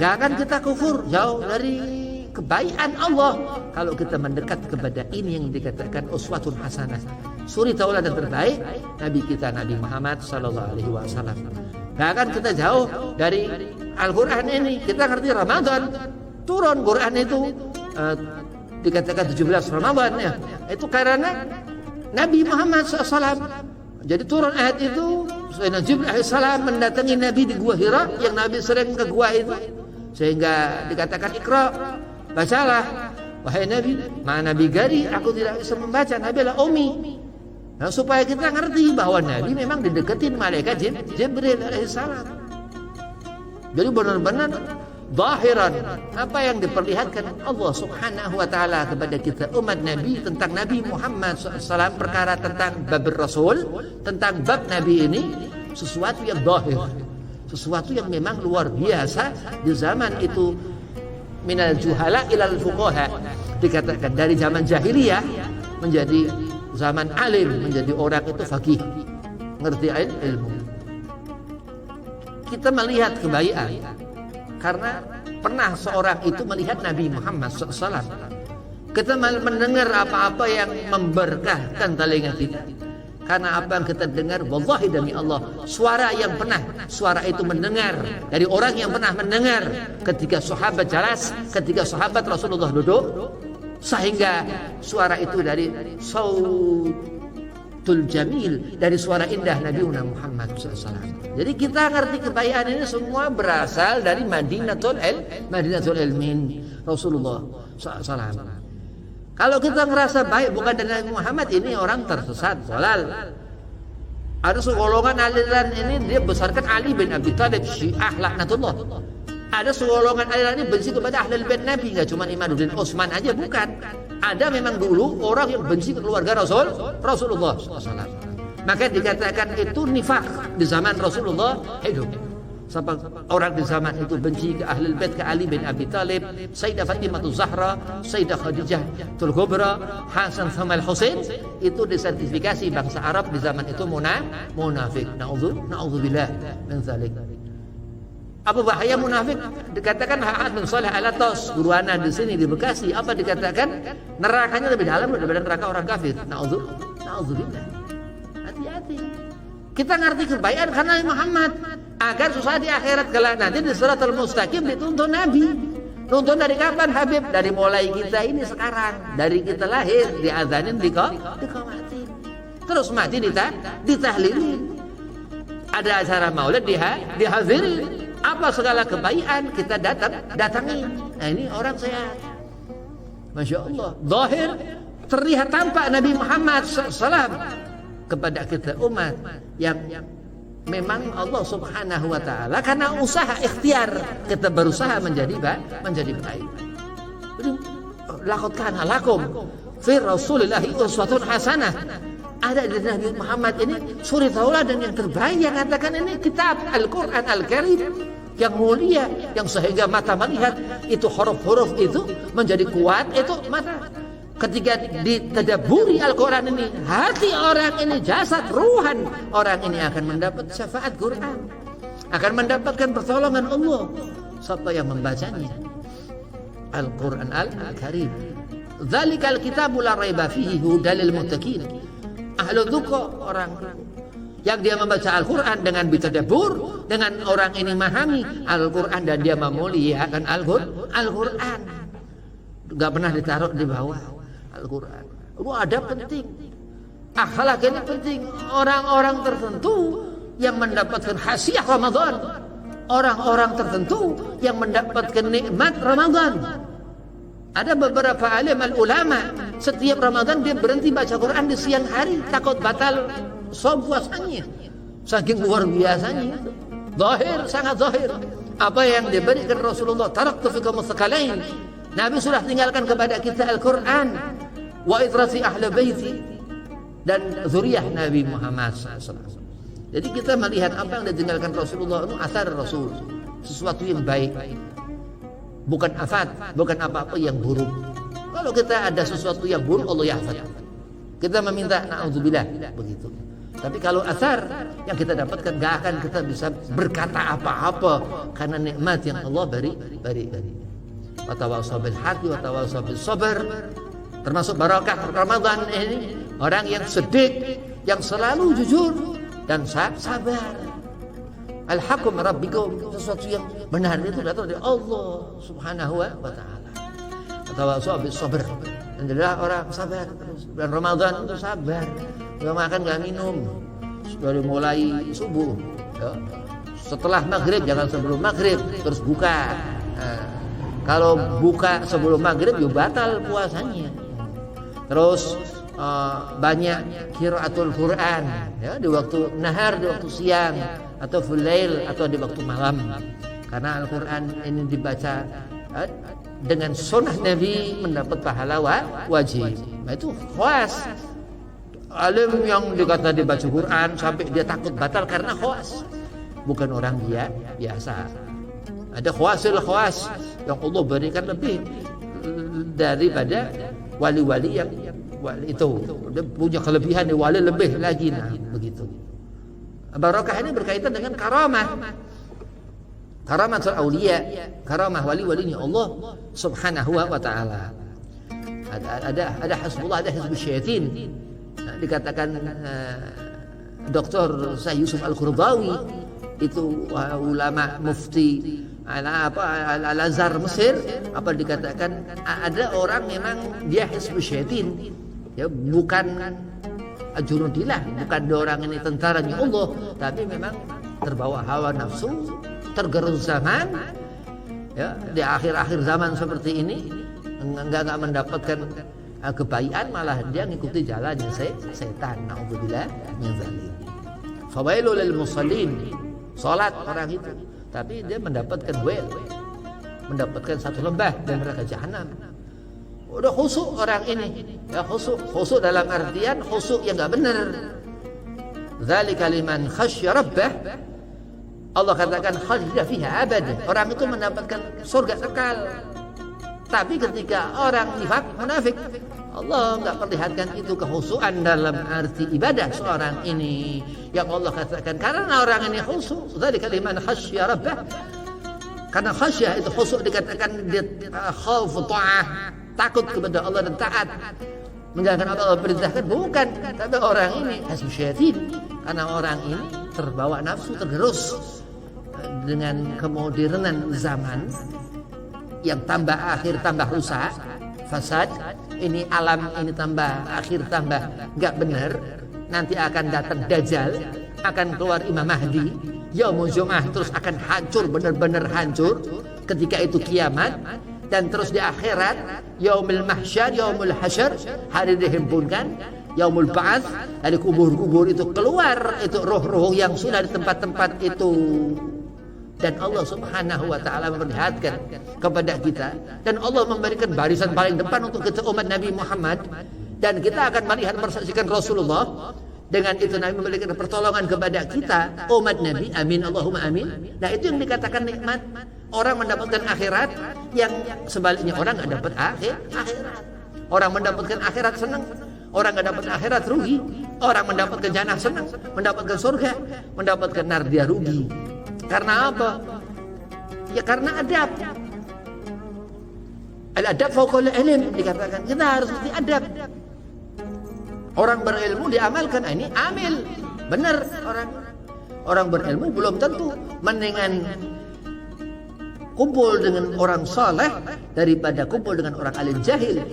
Gak akan kita kufur jauh dari kebaikan Allah kalau kita mendekat kepada ini yang dikatakan uswatun hasanah, suri tauladan terbaik Nabi kita Nabi Muhammad sallallahu alaihi wasallam. Gak akan kita jauh dari Al-Quran ini. Kita ngerti Ramadan turun Quran itu dikatakan 17 Ramadan ya, itu karena Nabi Muhammad SAW. Jadi turun ayat itu Sayyidina Jibril alaihissalam mendatangi Nabi di Gua Hira, yang Nabi sering ke gua itu, sehingga dikatakan Iqra, bacalah wahai Nabi. Mana Nabi gari, aku tidak bisa membaca, Nabi adalah ummi. Nah, supaya kita ngerti bahwa Nabi memang dideketin malaikat Jibril alaihissalam. Jadi benar-benar zahiran apa yang diperlihatkan Allah subhanahu wa ta'ala kepada kita umat Nabi tentang Nabi Muhammad SAW, perkara tentang bab Rasul, tentang bab Nabi ini, sesuatu yang zahir, sesuatu yang memang luar biasa di zaman itu. Minal juhala ilal fuqaha, dikatakan dari zaman jahiliyah menjadi zaman alim, menjadi orang itu faqih, ngerti ilmu. Kita melihat kebaikan karena pernah seorang itu melihat Nabi Muhammad SAW. Kita mendengar apa-apa yang memberkahkan telinga kita. Karena apa yang kita dengar, wallahi demi Allah, suara yang pernah suara itu mendengar dari orang yang pernah mendengar ketika sahabat jalas, ketika sahabat Rasulullah duduk, sehingga suara itu dari sautul jamil, dari suara indah Nabi Muhammad SAW. Jadi kita ngerti kebaikan ini semua berasal dari Madinatul Ilmin Rasulullah SAW. Kalau kita ngerasa baik bukan dari Nabi Muhammad, ini orang tersesat, shalal. Ada segolongan aliran ini dia besarkan Ali bin Abi Thalib, Syiah laknatullah. Ada segolongan aliran ini benci kepada Ahlul Bait Nabi, nggak cuma Imaduddin Utsman aja, bukan. Ada memang dulu orang yang benci ke keluarga Rasulullah SAW. Maka dikatakan itu nifak di zaman Rasulullah hidup. Sampai orang di zaman itu benci ke Ahlul Bait, ke Ali bin Abi Thalib, Sayyidah Fatimah Zahra, Sayyidah Khadijah Tul Kubra, Hasan sama Al-Husain, itu disertifikasi bangsa Arab di zaman itu munafik. Na'udzubillah min dzalik. Apa bahaya munafik? Dikatakan Ha'ad bin Saleh Al-Atas, guru ana di sini di Bekasi, apa dikatakan? Nerakanya lebih dalam daripada neraka orang kafir. Na'udzubillah. Hati-hati. Kita ngerti kebaikan karena Muhammad, agar susah di akhirat kelak nanti di Shiratal Mustaqim dituntun Nabi. Tuntun dari kapan Habib? Dari mulai kita ini sekarang, dari kita lahir diazanin dikomatin, terus mati ditahlilin. Ada acara maulid dihadirin. Apa segala kebaikan kita datangi. Nah ini orang sehat, Masya Allah. Zahir terlihat tampak Nabi Muhammad SAW kepada kita umat yang memang Allah subhanahu wa ta'ala karena usaha ikhtiar kita berusaha menjadi baik. Jadi laqad kana lakum fi rasulillahi uswatun hasanah. Ada di Nabi Muhammad ini suri tauladan yang terbaik, yang katakan ini kitab Al-Quran Al-Karim yang mulia, yang sehingga mata melihat itu huruf-huruf itu menjadi kuat, itu mata. Ketika ditadaburi Al-Quran ini, hati orang ini, jasad, ruhan orang ini akan mendapat syafaat Quran, akan mendapatkan pertolongan Allah. Siapa yang membacanya? Al-Quran Al-Karim. Dzalikal kitabu la raiba fihi hudal lil muttaqin. Ahlu dzukra, orang yang dia membaca Al-Quran dengan bitadabur, dengan orang ini memahami Al-Quran dan dia memuliakan Al-Quran. Gak pernah ditaruh di bawah Al-Quran. Lu ada penting, akhlak ini penting. Orang-orang tertentu yang mendapatkan hasiah Ramadan, orang-orang tertentu yang mendapatkan nikmat Ramadan. Ada beberapa alim ulama setiap Ramadan dia berhenti baca Quran di siang hari, takut batal som puasanya, saking luar biasanya. Zahir, sangat zahir apa yang diberikan Rasulullah. Taraktu fikum tsaqalain, Nabi sudah tinggalkan kepada kita Al-Quran, wa idrasi ahli baiti, dan zuriyah Nabi Muhammad SAW. Jadi kita melihat apa yang ditinggalkan Rasulullah itu asar Rasul, sesuatu yang baik, bukan afat, bukan apa-apa yang buruk. Kalau kita ada sesuatu yang buruk, Allah yahfad. Kita meminta na'udzubillah begitu. Tapi kalau asar yang kita dapatkan gak akan kita bisa berkata apa-apa karena nikmat yang Allah beri. Wa tawassaw bil haqqi wa tawassaw bis sabr. Termasuk barakah Ramadan ini orang yang sedik, yang selalu jujur dan sabar. Al-haqqu min rabbikum, sesuatu yang benar itu datang dari Allah Subhanahu wa taala. Wa tawassaw bis sabr. Dan adalah orang sabar terus. Dan Ramadan itu sabar. Gak makan, gak minum dari mulai subuh ya. Setelah maghrib, jangan sebelum maghrib terus buka. Nah, kalau buka sebelum maghrib ya batal puasanya. Terus banyak qiraatul Quran ya, di waktu nahar, di waktu siang, atau fulail, atau di waktu malam. Karena Al-Quran ini dibaca dengan sunnah Nabi mendapat pahala wajib. Nah, itu khawas. Alim yang dikata dibaca Quran sampai dia takut batal karena khawas, bukan orang dia biasa. Ada khawasil khawas yang Allah berikan lebih daripada wali-wali yang wali itu. Dia punya kelebihan di wali lebih lagi, nah begitu. Barakah ini berkaitan dengan karamah. Karamatul auliya, karamah wali-walinya Allah Subhanahu wa taala. Ada hasbullah, ada hizbus syaitin. Dikatakan Dr. Syekh Yusuf Al-Qaradawi itu ulama mufti Al-Azhar Mesir, apa dikatakan ada orang memang dia hizbus syaitin ya, bukan jurudillah, bukan orang ini tentaranya Allah, tapi memang terbawa hawa nafsu, tergerus zaman ya, di akhir-akhir zaman seperti ini enggak mendapatkan kebaikan, malah dia ngikuti jalannya setan. Nauzubillah min dzalik. Fawailul lil musallin, salat orang itu, tapi dia mendapatkan mendapatkan satu lembah dari neraka jahanam. Udah khusuk orang ini, ya khusuk dalam artian khusuk yang enggak benar. Dzalika liman khasyya rabbah. Allah katakan khalida fiha abada. Orang itu mendapatkan surga kekal. Tapi ketika orang munafik, Allah enggak perlihatkan itu kekhusyuan dalam arti ibadah seorang ini. Yang Allah katakan karena orang ini khusyuk, dzalika liman khasyya rabbah. Karena khasyah itu khusyuk dikatakan dia khauf ta'ah, takut kepada Allah dan taat menjalankan apa Allah perintahkan, bukan. Tapi orang ini hizbus syaitin, karena orang ini terbawa nafsu, tergerus dengan kemodernan zaman yang tambah akhir tambah rusak, fasad. Ini alam ini tambah akhir tambah enggak benar. Nanti akan datang Dajjal, akan keluar Imam Mahdi, Yaumul Jum'ah, terus akan hancur, benar-benar hancur. Ketika itu kiamat. Dan terus di akhirat Yaumul Mahsyar, Yaumul Hasyar, hari dihimpunkan, Yaumul Ba'ats, dari kubur-kubur itu keluar itu roh-roh yang sudah di tempat-tempat itu. Dan Allah Subhanahu wa taala memperlihatkan kepada kita, dan Allah memberikan barisan paling depan untuk kita umat Nabi Muhammad, dan kita akan melihat persaksikan Rasulullah. Dengan itu Nabi memberikan pertolongan kepada kita umat Nabi. Amin Allahumma amin. Nah, itu yang dikatakan nikmat. Orang mendapatkan akhirat, yang sebaliknya orang enggak dapat akhirat. Orang mendapatkan akhirat senang, orang enggak dapat akhirat rugi. Orang mendapatkan jannah senang, mendapatkan surga, mendapatkan nar dia rugi. Karena apa? Ya karena adab. Al-adab fawqal ilm, dikatakan kita harus mesti adab. Orang berilmu diamalkan, ini amil. Benar, orang berilmu belum tentu. Mendingan kumpul dengan orang saleh daripada kumpul dengan orang alim jahil.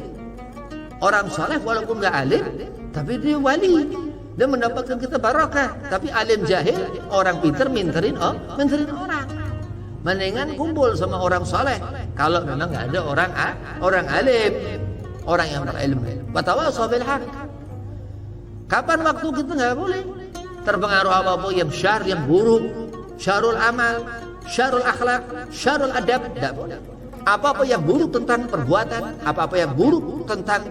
Orang saleh walaupun enggak alim, tapi dia wali. Dia mendapatkan kita barakah. Tapi alim jahil, orang pintar minterin orang. Mendingan kumpul sama orang saleh kalau memang enggak ada orang alim, orang yang berilmu. Wa tawassaw bil haqq. Kapan waktu kita enggak boleh terpengaruh apa-apa yang syar, yang buruk, syarul amal, syarul akhlak, syarul adab, enggak boleh. Apa-apa yang buruk tentang perbuatan, apa-apa yang buruk tentang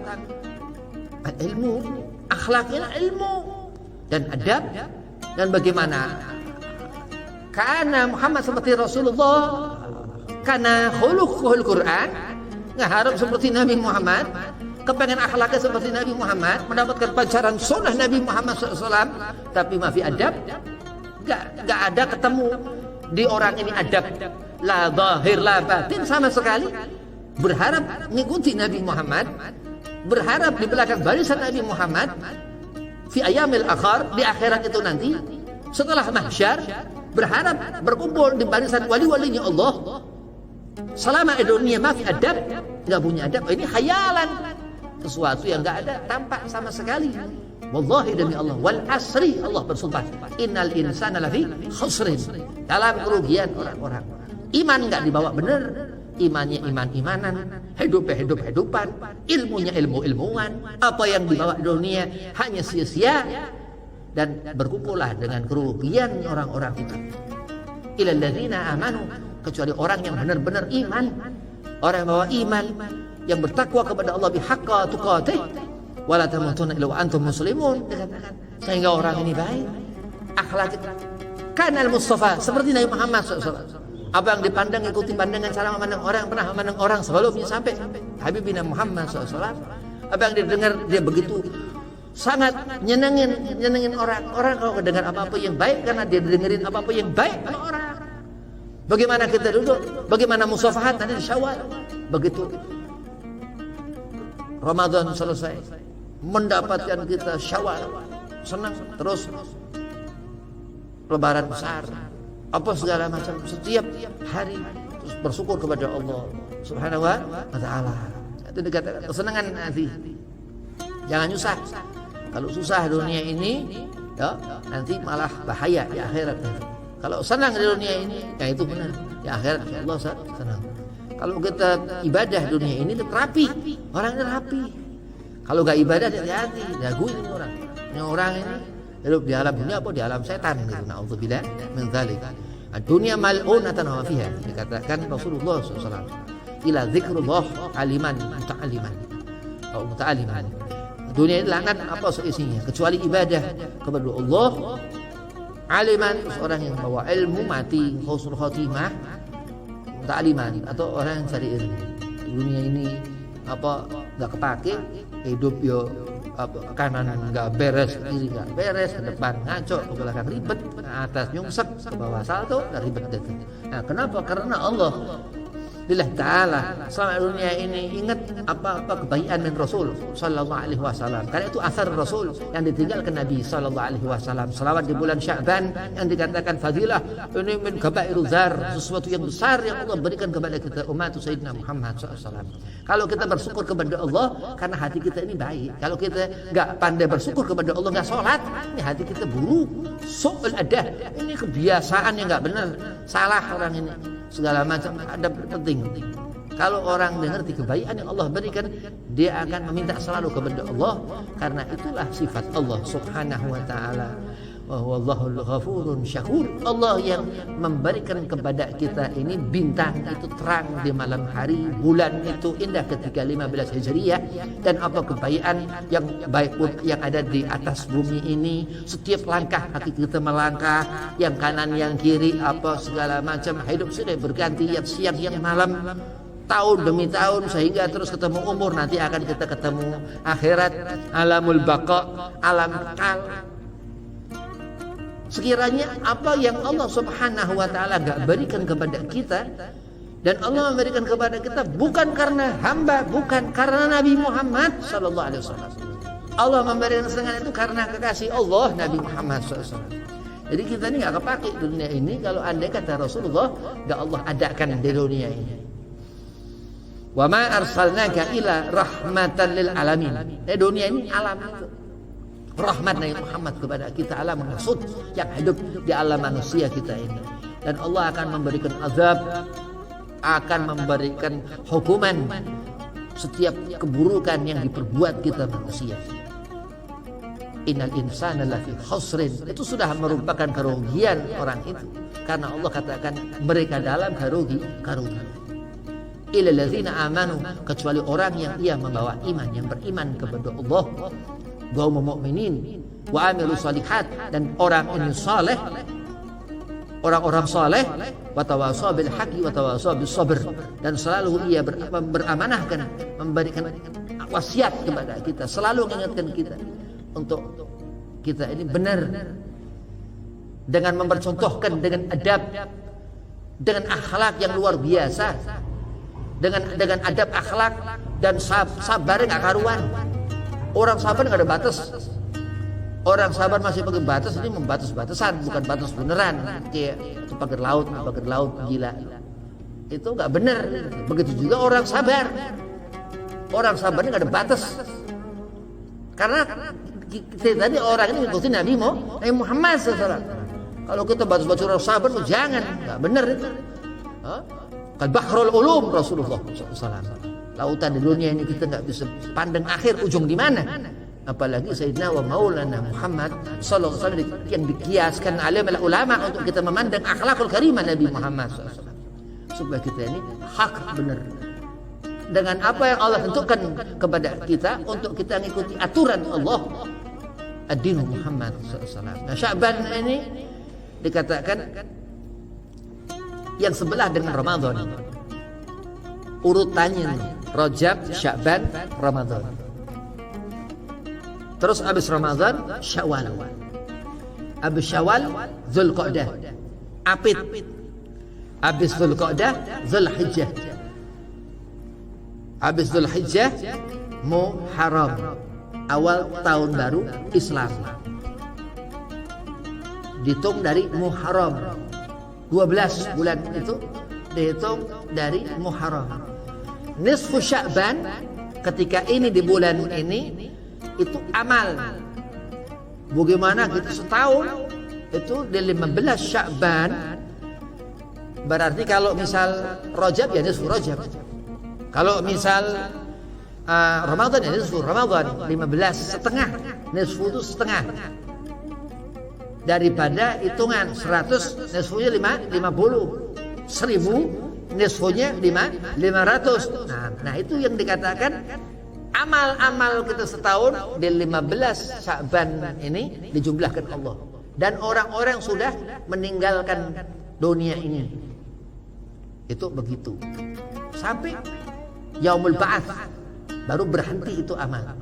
ilmu, akhlaknya ilmu dan adab. Dan bagaimana karena Muhammad seperti Rasulullah, karena khuluqul Quran, nggak harap seperti Nabi Muhammad. kepengen akhlaknya seperti Nabi Muhammad, mendapatkan pacaran sunnah Nabi Muhammad SAW, tapi mafi adab, gak ada ketemu di orang ini adab, la zahir la batin sama sekali. Berharap mengikuti Nabi Muhammad, berharap di belakang barisan Nabi Muhammad, fi ayamil akhir, di akhirat itu nanti, setelah mahsyar, berharap berkumpul di barisan wali-walinya Allah. Selama dunia mafi adab, gak punya adab, ini khayalan, sesuatu yang gak ada, tampak sama sekali. Wallahi demi Allah, wal asri, Allah bersumpah, innal insana lafi khusrin, dalam kerugian orang-orang. Iman gak dibawa benar, imannya iman-imanan, hidupan, ilmunya ilmu-ilmuwan, apa yang dibawa dunia hanya sia-sia, dan berkumpullah dengan kerugian orang-orang itu. Ilal ladzina amanu, kecuali orang yang benar-benar iman, orang yang bawa iman, yang bertakwa kepada Allah bihaqqa tuqatih, wala tamutunna illa wa antum muslimun, dikatakan sehingga orang ini baik akhlak kanal Mustafa, seperti Nabi Muhammad SAW. Apa yang dipandang ikuti pandangan cara memandang orang, pernah memandang orang sebelumnya sampai Habibina Muhammad SAW. Apa yang didengar dia begitu sangat nyenengin orang kalau mendengar apa-apa yang baik, karena dia dengerin apa-apa yang baik sama orang. Bagaimana kita duduk, bagaimana musafahat nanti di Syawal, begitu Ramadan selesai, mendapatkan kita Syawal, senang, terus Lebaran besar, apa segala macam, setiap hari terus bersyukur kepada Allah Subhanahu wa Ta'ala. Itu dikatakan kesenangan nanti. Jangan susah. Kalau susah dunia ini, ya nanti malah bahaya di akhirat nanti. Kalau senang di dunia ini, ya itu benar. Di akhirat Allah senang. Kalau kita ibadah dunia ini rapi, orangnya rapi. Kalau gak ibadah hati-hati, daguin orang. Ini orang ini hidup di alam dunia apa di alam setan gitu. Na'udzubillah min dzalik. Dunia mal'unatan wa fiha, dikatakan Rasulullah SAW. Ila dzikrullah aliman muta'aliman atau muta'aliman. Dunia ini laknat apa seisinya kecuali ibadah kepada Allah. Aliman, seorang yang bawa ilmu, mati husnul khotimah. Muta'aliman, atau orang yang cari ilmu. Dunia ini apa nggak kepake, hidup yo apa, kanan nggak beres, kiri nggak beres, ke depan ngaco, ke belakang ribet, ke atas nyungsep, ke bawah salto, dan ribet gitu. Nah, kenapa? Karena Allah Lillahi Ta'ala selama dunia ini ingat apa kebaikan dan Rasul Sallallahu Alaihi Wasallam. Karena itu asar Rasul yang ditinggalkan Nabi Sallallahu Alaihi Wasallam. Selawat di bulan Sya'ban yang dikatakan fadilah, ini min kabairu dzar, sesuatu yang besar yang Allah berikan kepada kita umat Sayyidina Muhammad SAW. Kalau kita bersyukur kepada Allah karena hati kita ini baik. Kalau kita nggak pandai bersyukur kepada Allah, nggak sholat, ini hati kita buruk, su'ul adah, ini kebiasaan yang nggak benar, salah orang ini, segala macam ada penting. Kalau orang mengerti kebaikan yang Allah berikan, dia akan meminta selalu kepada Allah, karena itulah sifat Allah Subhanahu wa Ta'ala. Wa huwallahul ghafurun syakur. Allah yang memberikan kepada kita ini bintang itu terang di malam hari, bulan itu indah ketika 15 Hijriah, dan apa kebaikan yang baik yang ada di atas bumi ini. Setiap langkah kaki kita melangkah, yang kanan yang kiri apa segala macam, hidup sudah berganti, yang siang yang malam, tahun demi tahun, sehingga terus ketemu umur, nanti akan kita ketemu akhirat, alamul baqa, alam kekal. Sekiranya apa yang Allah Subhanahu wa Ta'ala gak berikan kepada kita, dan Allah memberikan kepada kita bukan karena hamba, bukan karena Nabi Muhammad Sallallahu Alaihi Wasallam. Allah memberikan kesenangan itu karena kekasih Allah Nabi Muhammad SAW. Jadi kita ini gak kepake dunia ini kalau andai kata Rasulullah gak Allah adakan di dunia ini. Wa ma arsalnaka ila rahmatan lil alamin. Dunia ini alam itu. Rahmat Nabi Muhammad kepada kita, alam maksud yang hidup di alam manusia kita ini. Dan Allah akan memberikan azab, akan memberikan hukuman setiap keburukan yang diperbuat kita manusia. Innal insana lafi khusrin, itu sudah merupakan kerugian orang itu, karena Allah katakan mereka dalam kerugian. Illal ladzina amanu, kecuali orang yang ia membawa iman, yang beriman kepada Allah, qaumul mukminin wa amilus shalihat, dan orang ini saleh, orang-orang saleh, wa tawassaw bil haqqi wa tawassaw bis sabr, dan selalu ia beramanahkan, memberikan wasiat kepada kita, selalu mengingatkan kita untuk kita ini benar dengan mempercontohkan dengan adab, dengan akhlak yang luar biasa, dengan adab akhlak dan sabar yang gak karuan. Orang sabar nggak ada batas. Orang sabar masih pakai batas, ini membatas-batasan, bukan batas beneran. Kayak itu pagar laut gila. Itu nggak benar. Begitu juga orang sabar. Orang sabarnya nggak ada batas. Karena kita tadi orang ini ngikutin Nabi Muhammad SAW. Kalau kita batas-batas orang sabar, jangan, nggak benar itu. Kal bahrul ulum Rasulullah SAW. Lautan di dunia ini kita nggak bisa pandang akhir ujung di mana. Apalagi Sayyidina wa Maulana Muhammad sallallahu alaihi wasallam yang dikiaskan alim ulama untuk kita memandang akhlakul karimah Nabi Muhammad SAW. Supaya kita ini hak benar dengan apa yang Allah tentukan kepada kita untuk kita mengikuti aturan Allah ad-din Muhammad SAW. Nah, Sya'ban ini dikatakan yang sebelah dengan Ramadan. Urutannya Rajab, Sya'ban, Ramadan. Terus habis Ramadan, Syawal. Habis Syawal, Zulqa'dah. Apit. Habis Zulqa'dah, Zulhijjah. Habis Zulhijjah, Muharram. Awal tahun baru Islam. Dihitung dari Muharram. 12 bulan itu dihitung dari Muharram. Nisfu Sya'ban, ketika ini di bulan ini itu amal. Bagaimana kita setahun itu di 15 Sya'ban. Berarti kalau misal Rajab ya nisfu Rajab. Kalau misal Ramadan ya nisfu Ramadan. 15 setengah. Nisfu itu setengah. Daripada hitungan 100 nisfunya 50. 1000 nisfunya 500. Nah itu yang dikatakan amal-amal kita setahun di 15 Sya'ban ini dijumlahkan Allah. Dan orang-orang sudah meninggalkan dunia ini. Itu begitu. Sampai Yaumul Ba'ats baru berhenti itu amal.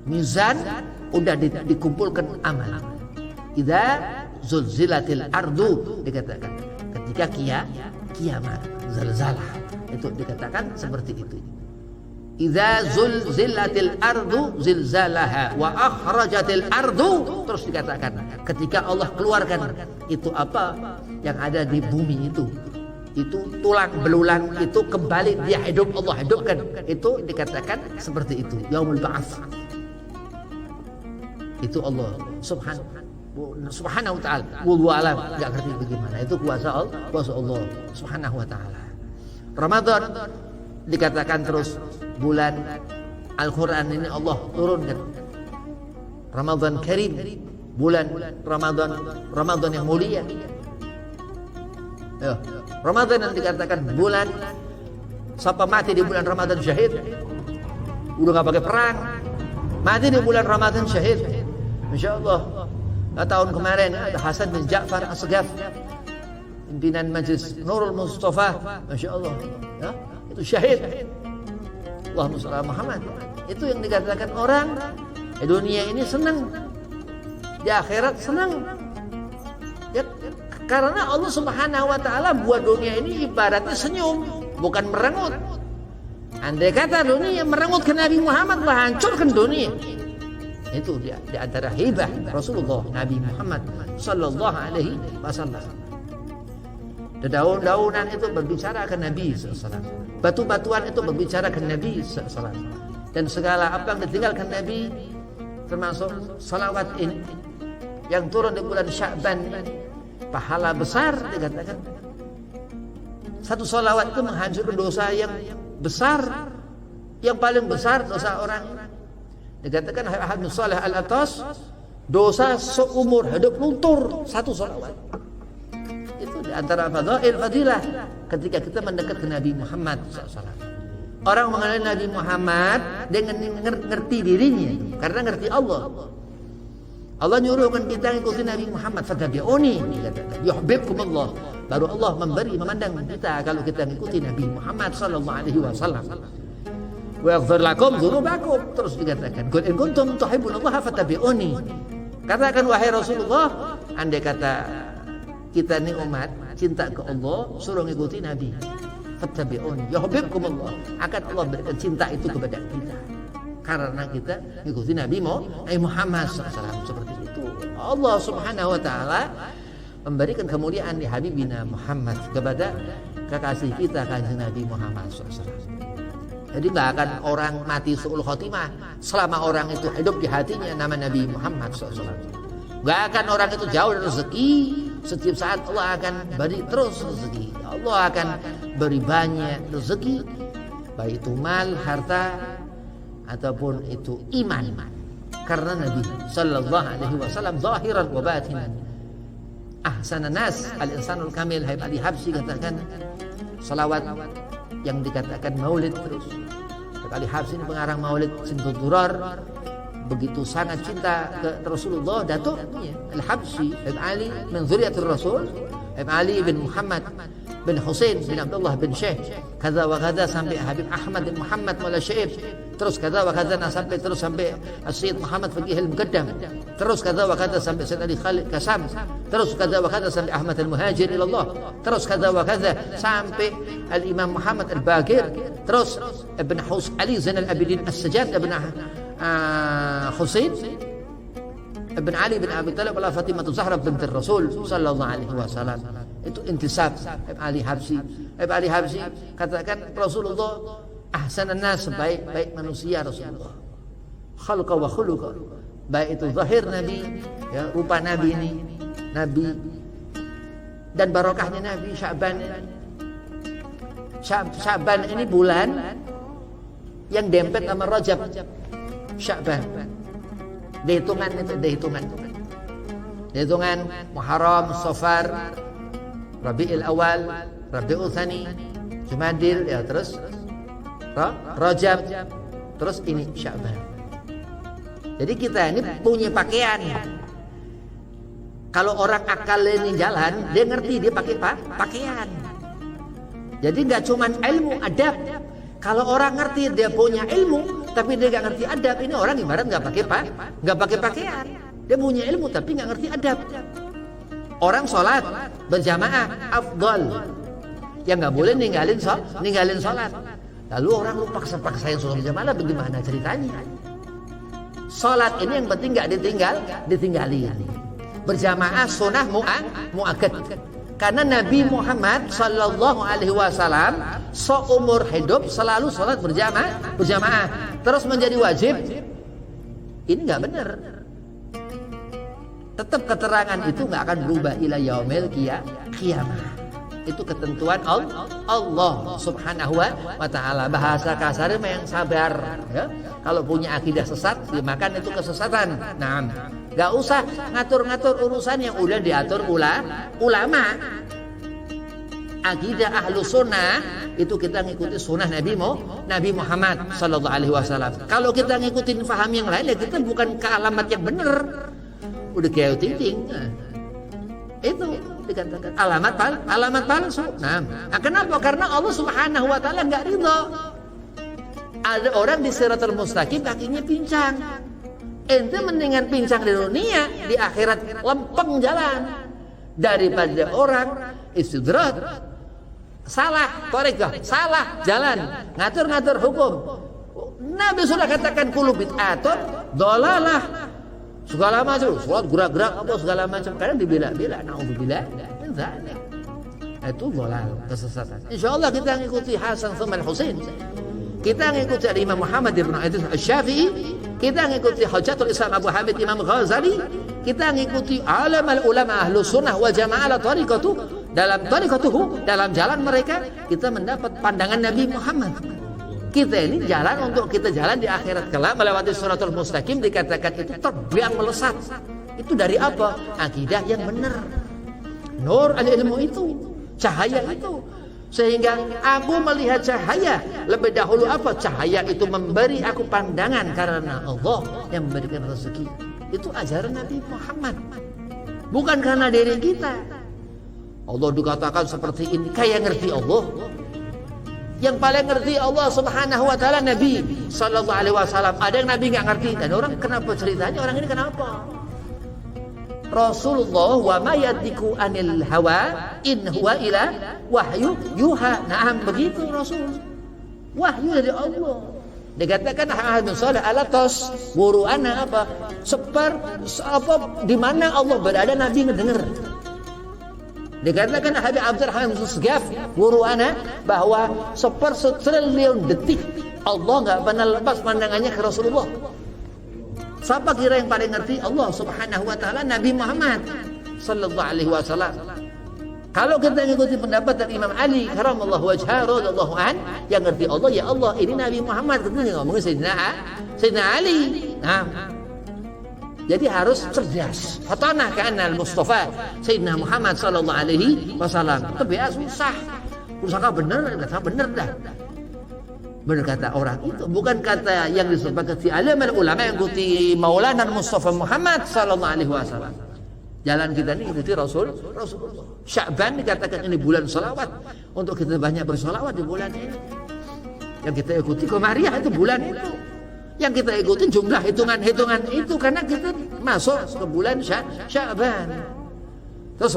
Mizan udah dikumpulkan amal. Idza zulzilatil ardu dikatakan ketika kiamat, zalzalah. Itu dikatakan seperti itu. Idza zulzilatil ardu zilzalaha wa akhrajatil ardu, terus dikatakan ketika Allah keluarkan itu apa yang ada di bumi itu tulang belulang itu kembali dia hidup, Allah hidupkan. Itu dikatakan seperti itu, Yaumul Ba'ats. Itu Allah subhanahu wa ta'ala. Wallahu alam, enggak ngerti bagaimana. Itu kuasa Allah subhanahu wa ta'ala. Ramadan dikatakan terus bulan Al-Quran ini Allah turunkan. Ramadan Karim, bulan Ramadan yang mulia. Ya. Ramadan yang dikatakan bulan siapa mati di bulan Ramadan syahid. Udah gak pakai perang, mati di bulan Ramadan syahid. Masya Allah. Tahun kemarin ada Hasan bin Ja'far As-Sagaf, pimpinan Majelis Nurul Mustafa, Masya Allah, ya, itu syahid. Allahumma shalli ala Muhammad. Itu yang dikatakan orang di dunia ini senang, di akhirat senang. Ya, karena Allah Subhanahu wa ta'ala buat dunia ini ibaratnya senyum, bukan merengut. Andai kata dunia merengut ke Nabi Muhammad, lah hancurkan dunia. Itu di antara hibah Rasulullah Nabi Muhammad sallallahu alaihi wasallam. Daun-daunan itu berbicara ke Nabi SAW. Batu-batuan itu berbicara ke Nabi SAW. Dan segala apa yang ditinggalkan Nabi, termasuk salawat ini yang turun di bulan Sya'ban, pahala besar dikatakan. Satu salawat itu menghancurkan dosa yang besar, yang paling besar dosa orang. Dikatakan Ahad bin Saleh Al-Atas, dosa seumur hidup luntur satu salawat. Itu di antara fadilah ketika kita mendekat ke Nabi Muhammad SAW. Orang mengenal Nabi Muhammad dengan ngerti dirinya, karena ngerti Allah. Allah nyuruhkan kita ikuti Nabi Muhammad, fattabi'uni, dikatakan yuhibbukumullah. Baru Allah memandang kita kalau kita mengikuti Nabi Muhammad sallallahu alaihi wasallam. wa yaghfir lakum dzunubakum. Terus dikatakan, qul in kuntum tuhibbunallaha fattabi'uni. Katakan wahai Rasulullah, andai kata kita ini umat cinta ke Allah, suruh ngikuti Nabi. Fattabi'uni yuhibbukumullah. Akan Allah berikan cinta itu kepada kita. Karena kita ngikuti Nabi Muhammad SAW. Seperti itu. Allah Subhanahu wa taala memberikan kemuliaan di Habibina Muhammad kepada kekasih kita kanjeng Nabi Muhammad SAW. Jadi nggak akan orang mati su'ul khotimah selama orang itu hidup di hatinya nama Nabi Muhammad SAW. Nggak akan orang itu jauh dari rezeki. Setiap saat Allah akan beri terus rezeki. Allah akan beri banyak rezeki, baik itu mal, harta, ataupun itu iman. Karena Nabi Sallallahu Alaihi Wasallam zahiran wa batinan ahsanan nas al-insanul kamil. Habib Ali Habsyi katakan salawat yang dikatakan maulid terus. Habib Ali Habsyi ini pengarang maulid Simtud Durar, begitu sangat cinta ke Rasulullah. Datuknya Al-Habsyi Habib Ali min dzurriyyatir Rasul, Habib Ali bin Muhammad bin Husain bin Abdullah bin Syekh kaza wa kaza sampai Habib Ahmad bin Muhammad Maula Syaib, terus kaza wa kaza sampai terus sampai Syekh Muhammad Faqih Al-Muqaddam, terus kaza wa kaza sampai Syekh Ali Khalid Kasam, terus kaza wa kaza sampai Ahmad Al-Muhajir ila Allah, terus kaza wa kaza sampai Al-Imam Muhammad Al-Baqir, terus Ibn Ali Zainal Abidin As-Sajjad, Ibn Husain Ibn Ali bin Abi Thalib ala Fatimah Zahra binti Rasul sallallahu alaihi wasallam. Itu intisab Habib Ali Habsyi. Habib Ali Habsyi katakan Rasulullah ahsanan nas, baik manusia Rasulullah. Khalqa wa khuluqa. Baik itu zahir Nabi, ya, rupa Nabi ini, Nabi dan barokahnya Nabi. Sya'ban ini bulan yang dempet sama Rajab. Sya'ban. Dihitungan Muharram, Safar, Rabiul Awal, Rabiul Tsani, Jumadil, ya terus Rajab, terus ini Sya'ban. Jadi kita ini punya pakaian. Kalau orang akal ini jalan, dia ngerti dia pakai pakaian. Jadi nggak cuman ilmu, adab. Kalau orang ngerti dia punya ilmu, tapi dia nggak ngerti adab, ini orang ibarat nggak pakai pakaian. Dia punya ilmu tapi nggak ngerti adab. Orang sholat berjamaah afdal, yang nggak boleh ninggalin sholat. Lalu orang lupa paksain sholat berjamaah, bagaimana ceritanya? Sholat ini yang penting nggak ditinggalin. Berjamaah sunnah muakkad. Karena Nabi Muhammad Sallallahu Alaihi Wasallam seumur hidup selalu sholat berjamaah, terus menjadi wajib. Ini nggak benar. Tetap keterangan itu nggak akan berubah ila yaumil qiyamah. Itu ketentuan Allah Subhanahu wa taala. Bahasa kasarnya yang sabar, ya. Kalau punya akidah sesat, dimakan itu kesesatan. Nah, nggak usah ngatur-ngatur urusan yang udah diatur ulama. Akidah ahlu sunnah itu kita ngikuti sunnah Nabi Muhammad Sallallahu Alaihi Wasallam. Kalau kita ngikutin paham yang lain, ya kita bukan ke alamat yang benar. Udah kayak titing. Itu dikatakan alamat palsu. Nah, kenapa? Karena Allah Subhanahu wa taala enggak ridha. Ada orang di Shiratal Mustaqim kakinya pincang. Ente mendingan pincang di dunia, di akhirat lempeng jalan daripada orang istidrat, salah thariqah, salah jalan, ngatur-ngatur hukum. Nabi sudah katakan kullu bid'atun dhalalah. Segala macam, sholat gerak-gerak apa segala macam, karena dibela-bela. Naudzubillah min dzalik. Itu dhalal, kesesatan. Insyaallah kita ngikuti Hasan Tsummal Husain. Kita ngikuti Imam Muhammad bin Idris Asy-Syafi'i, kita ngikuti Hujjatul Islam Abu Hamid Imam Ghazali, kita ngikuti alamal ulama ahlu sunnah wal jamaah dalam jalan mereka kita mendapat pandangan Nabi Muhammad. Kita ini jalan untuk kita jalan di akhirat kelak melewati Shiratal Mustaqim, dikatakan itu terbang melesat. Itu dari apa? Akidah yang benar. Nur al-ilmu itu, cahaya itu. Sehingga aku melihat cahaya lebih dahulu apa? Cahaya itu memberi aku pandangan karena Allah yang memberikan rezeki. Itu ajaran Nabi Muhammad. Bukan karena diri kita. Allah dikatakan seperti ini, kayak ngerti Allah. Yang paling ngerti Allah Subhanahu wa taala Nabi sallallahu alaihi wasallam. Ada yang Nabi nggak ngerti. Dan orang kenapa ceritanya orang ini kenapa? Rasulullah wa ma yatiku anil hawa in huwa ila wahyu yuha. Nah, begitu Rasul. Wahyu dari Allah. Dikatakan ahad bin salih alatos wuruana apa? Di mana Allah berada Nabi ngedenger. Dikatakan Habib Abdurrahman bin Sugaf wuruana bahwa 1/1 triliun detik Allah nggak pernah lepas pandangannya ke Rasulullah. Siapa kira yang paling ngerti? Allah Subhanahu wa taala, Nabi Muhammad sallallahu alaihi wasallam. Kalau kita mengikuti pendapat dari Imam Ali karamallahu wajhahu radhiyallahu an, yang ngerti Allah ya Allah, ini Nabi Muhammad, kita ngomongin Sayyidina Ali. Nah, jadi harus cerdas. Fatanah kana al-Mustafa Sayyidina Muhammad sallallahu alaihi wasallam. Itu biasa susah. Usaha bener dah. Benar kata orang itu, bukan kata yang disepakati ulama yang ikuti Maulana Mustafa Muhammad sallallahu alaihi wasallam. Jalan kita ini ikuti Rasulullah. Sya'ban dikatakan ini bulan salawat. Untuk kita banyak bersalawat di bulan ini. Yang kita ikuti Komariah itu bulan itu. Yang kita ikuti jumlah hitungan itu karena kita masuk ke bulan Sya'ban. Terus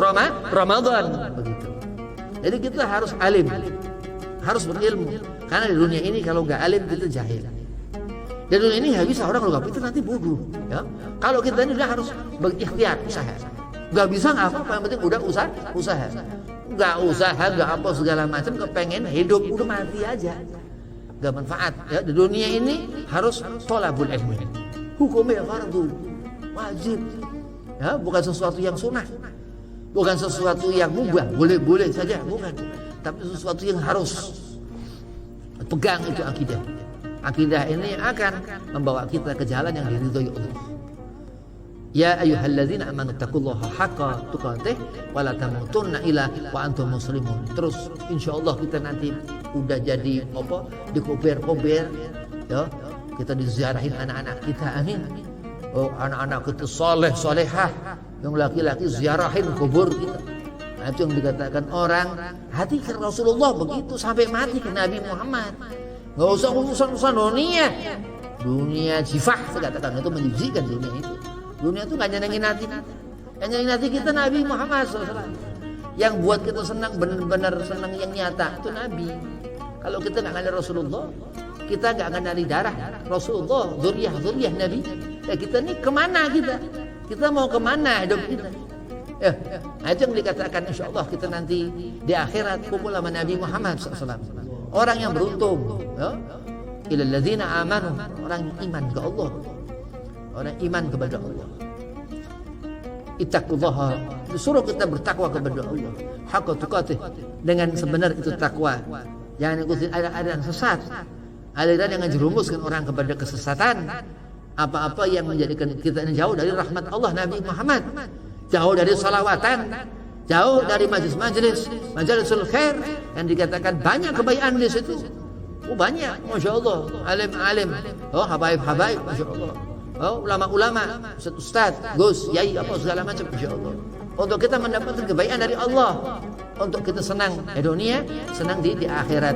Ramadan begitu. Jadi kita harus alim. Harus berilmu. Karena di dunia ini kalau nggak alim kita jahil. Di dunia ini nggak bisa orang kalau nggak pintar nanti bodoh. Ya? Kalau kita ini udah harus berikhtiar usaha. Nggak bisa nggak apa-apa, yang penting udah usaha. Nggak usaha, nggak apa segala macam, kepengen hidup udah mati aja. Nggak manfaat. Ya? Di dunia ini harus thalabul ilmi. Hukumnya fardu, wajib. Ya? Bukan sesuatu yang sunnah, bukan sesuatu yang mubah, boleh saja, bukan. Tapi sesuatu yang harus pegang itu akidah. Akidah ini akan membawa kita ke jalan yang diridhoi Allah. Ya ayyuhalladzina amanu taqullaha haqqa tuqatih wa la tamutunna illa wa antum muslimun. Terus insyaallah kita nanti udah jadi apa? Dikober-kober ya. Kita diziarahin anak-anak kita, amin. Oh, anak-anak kita saleh-salehah, yang laki-laki ziarahin kubur kita. Nah, itu yang dikatakan orang hati ke Rasulullah begitu sampai mati ke Nabi Muhammad. Nggak usah urusan dunia. Dunia jifah dikatakan itu menjijikkan dunia itu. Dunia itu nggak nyenengin hati. Yang nyenengin hati kita Nabi Muhammad SAW. Yang buat kita senang benar-benar senang yang nyata itu Nabi. Kalau kita nggak kenal Rasulullah, kita nggak kenal darah Rasulullah, zuriyah Nabi. Ya kita nih kemana kita? Kita mau kemana hidup kita? Ya, nah itu yang dikatakan insya Allah kita nanti di akhirat kumpul sama Nabi Muhammad SAW. Orang yang beruntung, ya. Ilal ladzina amanu, orang yang iman ke Allah, orang iman kepada Allah. Ittaqullaha, disuruh kita bertakwa kepada Allah. Haqqa tuqatih, dengan sebenar itu takwa. Jangan ikutin aliran sesat, aliran yang menjerumuskan orang kepada kesesatan. Apa-apa yang menjadikan kita jauh dari rahmat Allah Nabi Muhammad. Jauh dari salawatan, jauh dari majlisul khair yang dikatakan banyak kebaikan di situ. Oh banyak, masya Allah, alim, oh habaib, masya Allah, oh ulama, ustaz, gus, yai, apa segala macam, masya Allah. Untuk kita mendapatkan kebaikan dari Allah, untuk kita senang di dunia, senang di akhirat.